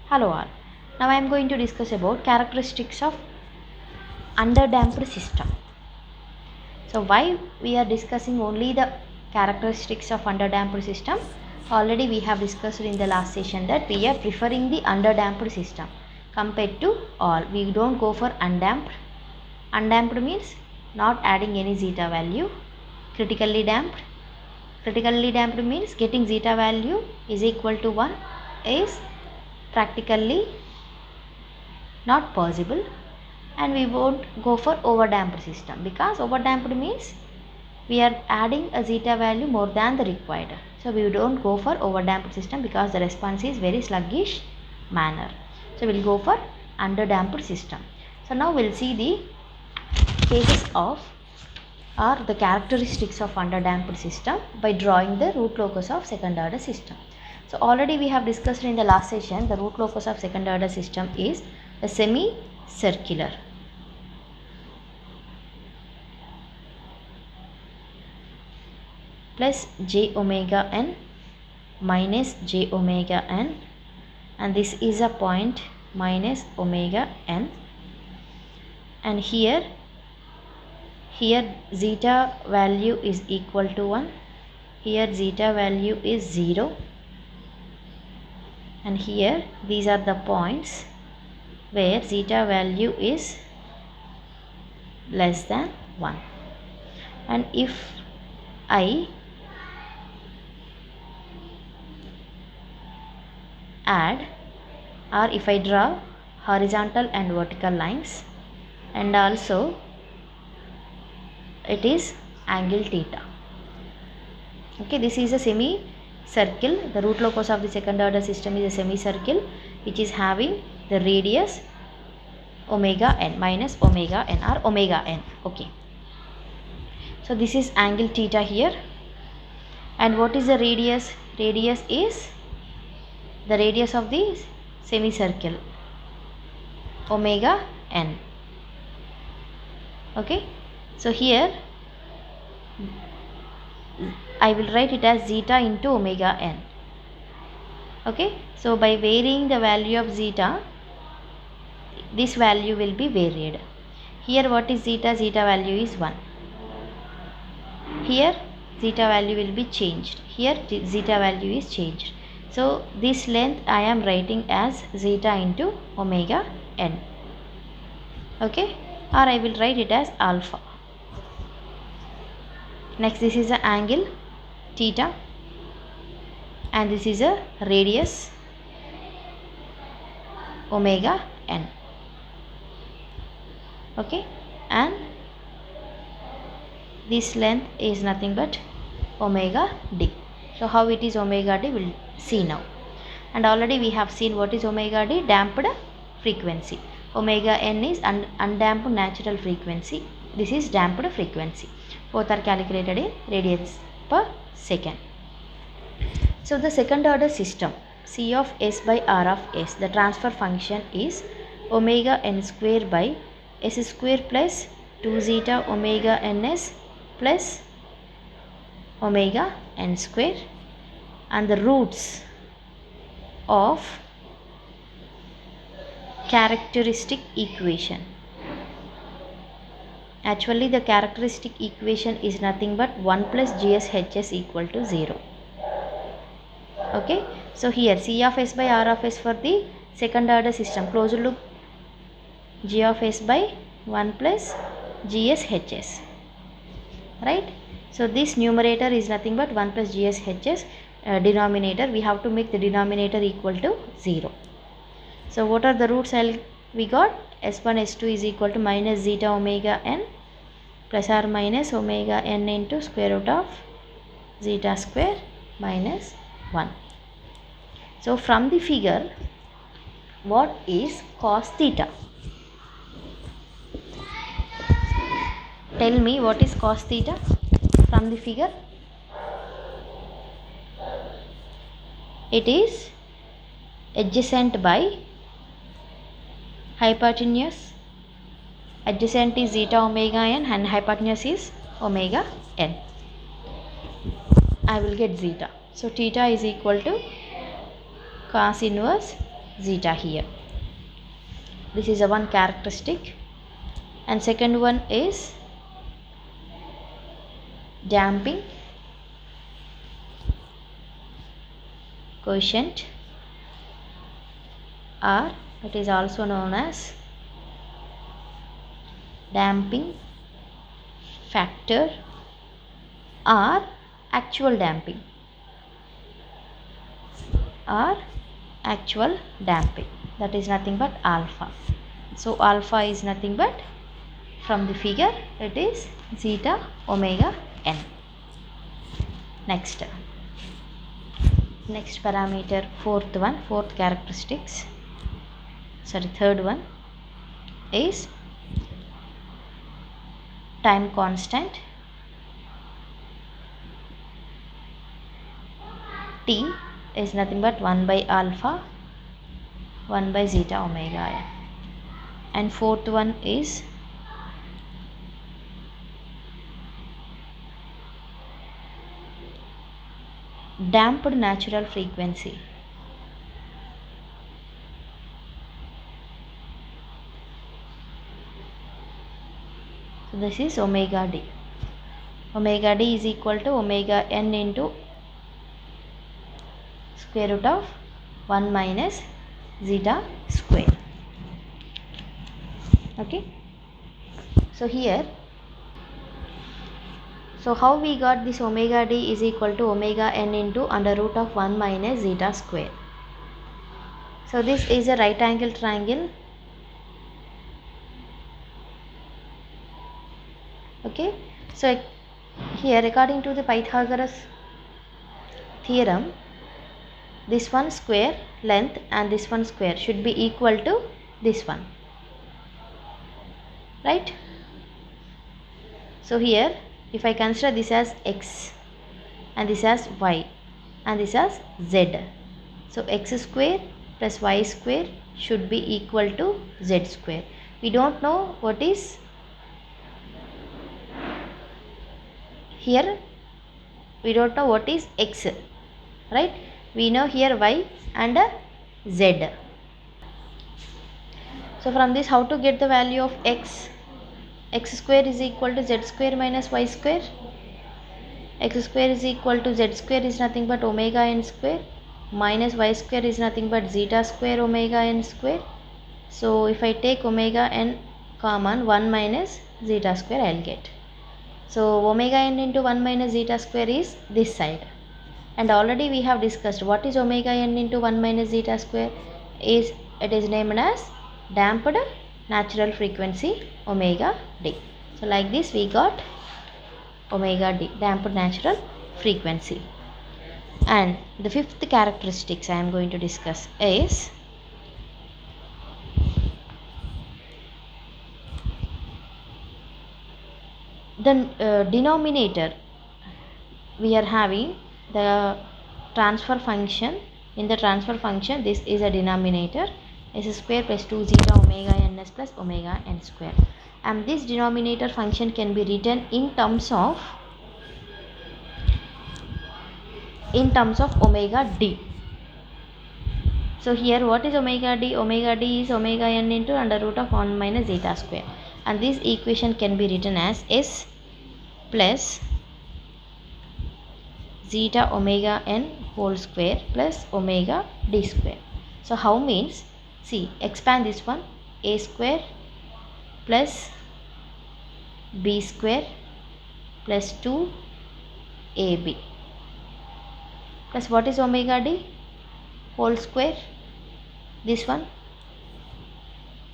Hello all. Now I am going to discuss about characteristics of underdamped system. So why we are discussing only the characteristics of underdamped system? Already we have discussed in the last session that we are preferring the underdamped system compared to all. We don't go for undamped. Undamped means not adding any zeta value. Critically damped. Critically damped means getting zeta value is equal to 1 is practically not possible, and we won't go for overdamped system because overdamped means we are adding a zeta value more than the required. So we don't go for overdamped system because the response is very sluggish manner. So we'll go for underdamped system. So now we'll see the cases of or the characteristics of underdamped system by drawing the root locus of second order system. So already we have discussed in the last session the root locus of second order system is a semicircular. Plus j omega n minus j omega n, and this is a point minus omega n, and here zeta value is equal to 1, here zeta value is 0, and here these are the points where zeta value is less than 1. And if I add, or if I draw horizontal and vertical lines, and also it is angle theta. Okay, this is a semicircle. The root locus of the second order system is a semicircle which is having the radius omega n minus omega n or omega n. Okay, so this is angle theta here. And what is the radius? Radius is the radius of the semicircle, omega n. Okay, so here I will write it as zeta into omega n. Okay, so by varying the value of zeta, this value will be varied. Here what is zeta? Zeta value is 1. Here zeta value will be changed. Here zeta value is changed. So this length I am writing as zeta into omega n. Okay, or I will write it as alpha. Next, this is the angle theta, and this is a radius omega n. Okay, and this length is nothing but omega d. So how it is omega d, we'll see now. And already we have seen what is omega d, damped frequency. Omega n is undamped natural frequency. This is damped frequency. Both are calculated in radians per second. So the second order system, C of S by R of S, the transfer function is omega n square by S square plus 2 zeta omega ns plus omega n square, and the roots of characteristic equation. Actually the characteristic equation is nothing but 1 plus GSHS equal to 0. Okay, so here C of S by R of S for the second order system, closed loop G of S by 1 plus GSHS, right? So this numerator is nothing but 1 plus GSHS, denominator we have to make the denominator equal to 0. So what are the roots we got? S1 S2 is equal to minus zeta omega n plus or minus omega n into square root of zeta square minus 1. So from the figure, what is cos theta? Tell me what is cos theta from the figure. It is adjacent by hypotenuse. Adjacent is zeta omega n and hypotenuse is omega n. I will get zeta. So theta is equal to cos inverse zeta here. This is a one characteristic. And second one is damping coefficient, or it is also known as damping factor or actual damping that is nothing but alpha. So alpha is nothing but, from the figure, it is zeta omega n. Next parameter, third one is time constant. T is nothing but 1 by alpha 1 by zeta omega n. And fourth one is damped natural frequency. So this is omega d. Omega d is equal to omega n into square root of 1 minus zeta square. Okay. So here, so how we got this omega d is equal to omega n into under root of 1 minus zeta square. So this is a right angle triangle. Okay. So here, according to the Pythagoras theorem, this one square length and this one square should be equal to this one, right? So here, if I consider this as x and this as y and this as z, so x square plus y square should be equal to z square. We don't know what is here, we don't know what is x, right? We know here y and z. So from this, how to get the value of x? X square is equal to z square minus y square. X square is equal to z square is nothing but omega n square minus y square is nothing but zeta square omega n square. So if I take omega n common, 1 minus zeta square I will get. So omega n into 1 minus zeta square is this side. And already we have discussed what is omega n into 1 minus zeta square. It is named as damped natural frequency omega d. So like this we got omega d, damped natural frequency. And the fifth characteristics I am going to discuss is the denominator. We are having the transfer function. In the transfer function, this is a denominator, s square plus 2 zeta omega ns plus omega n square, and this denominator function can be written in terms of omega d. So here, what is omega d? Omega d is omega n into under root of 1 minus zeta square, and this equation can be written as s plus zeta omega n whole square plus omega d square. So how means, see, expand this one, a square plus b square plus 2ab plus what is omega d whole square, this one,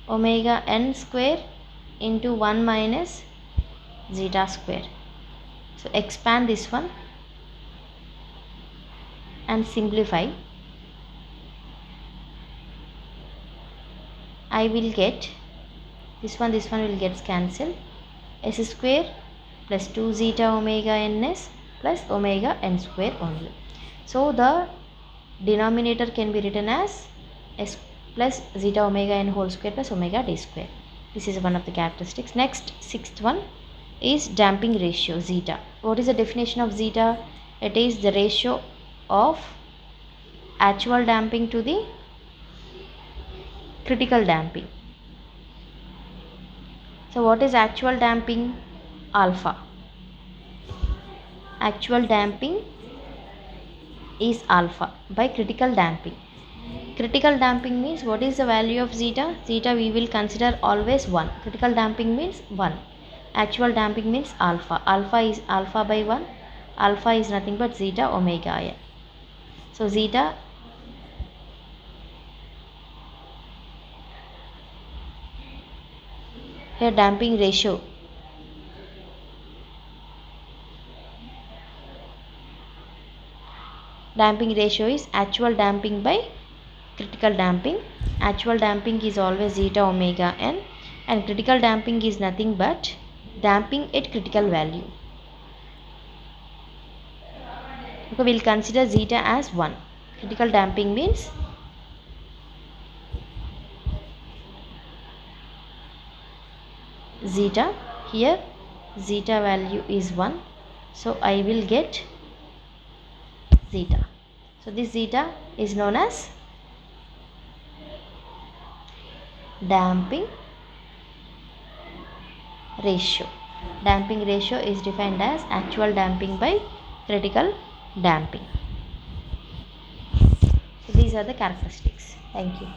omega n square into 1 minus zeta square. So expand this one and simplify. I will get this one will get cancelled, s square plus 2 zeta omega ns plus omega n square only. So the denominator can be written as s plus zeta omega n whole square plus omega d square. This is one of the characteristics. Next, sixth one is damping ratio, zeta. What is the definition of zeta? It is the ratio of actual damping to the critical damping. So what is actual damping? Alpha. Actual damping is alpha by critical damping. Critical damping means what is the value of zeta? Zeta we will consider always 1. Critical damping means 1. Actual damping means alpha. Alpha is alpha by 1. Alpha is nothing but zeta omega n. So zeta here damping ratio. Damping ratio is actual damping by critical damping. Actual damping is always zeta omega n, and critical damping is nothing but damping at critical value. Okay, we'll consider zeta as 1. Critical damping means zeta. Here zeta value is 1, so I will get zeta. So this zeta is known as damping ratio. Damping ratio is defined as actual damping by critical damping. So these are the characteristics. Thank you.